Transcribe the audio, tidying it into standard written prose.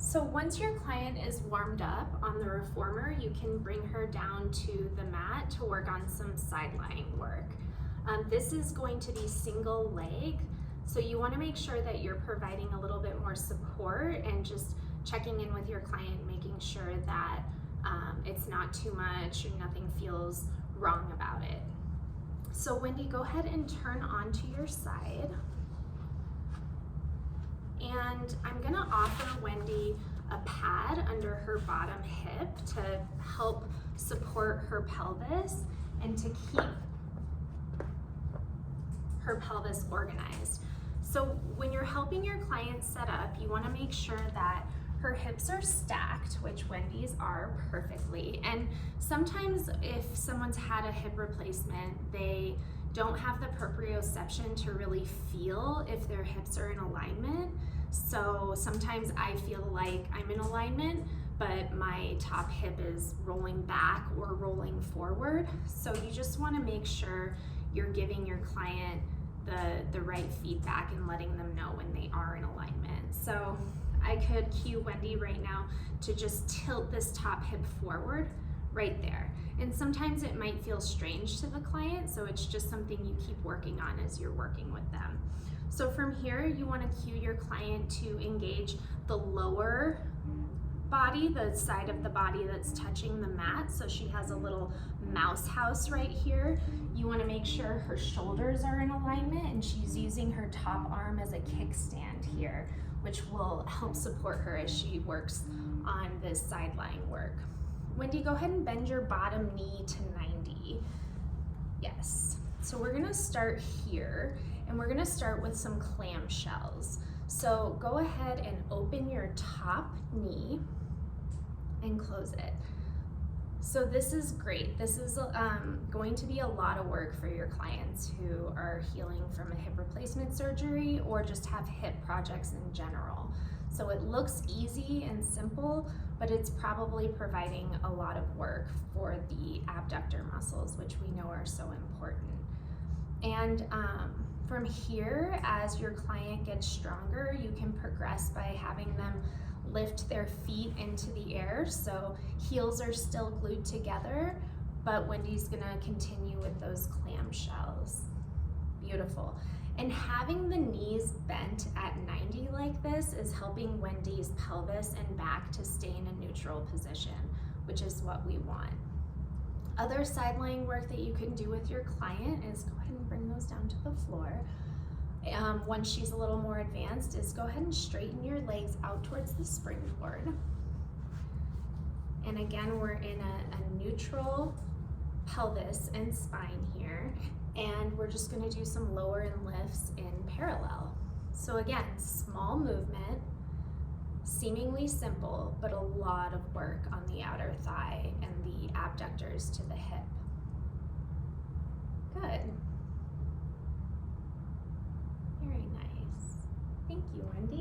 So once your client is warmed up on the reformer, you can bring her down to the mat to work on some side lying work. This is going to be single leg, so you want to make sure that you're providing a little bit more support and just checking in with your client, making sure that it's not too much or nothing feels wrong about it. So Wendy, go ahead and turn onto your side. And I'm gonna offer Wendy a pad under her bottom hip to help support her pelvis and to keep her pelvis organized. So when you're helping your client set up, you wanna make sure that her hips are stacked, which Wendy's are perfectly. And sometimes if someone's had a hip replacement, they don't have the proprioception to really feel if their hips are in alignment. So sometimes I feel like I'm in alignment, but my top hip is rolling back or rolling forward. So you just want to make sure you're giving your client the right feedback and letting them know when they are in alignment. So I could cue Wendy right now to just tilt this top hip forward right there. And sometimes it might feel strange to the client, so it's just something you keep working on as you're working with them. So from here, you want to cue your client to engage the lower body, the side of the body that's touching the mat. So she has a little mouse house right here. You want to make sure her shoulders are in alignment and she's using her top arm as a kickstand here, which will help support her as she works on this side lying work. Wendy, go ahead and bend your bottom knee to 90. Yes. So we're gonna start here, and we're gonna start with some clamshells. So go ahead and open your top knee and close it. So this is great. This is going to be a lot of work for your clients who are healing from a hip replacement surgery or just have hip projects in general. So it looks easy and simple, but it's probably providing a lot of work for the abductor muscles, which we know are so important. And from here, as your client gets stronger, you can progress by having them lift their feet into the air. So heels are still glued together, but Wendy's gonna continue with those clamshells. Beautiful. And having the knees bent at 90 like this is helping Wendy's pelvis and back to stay in a neutral position, which is what we want. Other side lying work that you can do with your client is go ahead and bring those down to the floor. Once she's a little more advanced, is go ahead and straighten your legs out towards the springboard. And again, we're in a neutral pelvis and spine here. And we're just gonna do some lower and lifts in parallel. So again, small movement, seemingly simple, but a lot of work on the outer thigh and the abductors to the hip. Good. Very nice. Thank you, Wendy.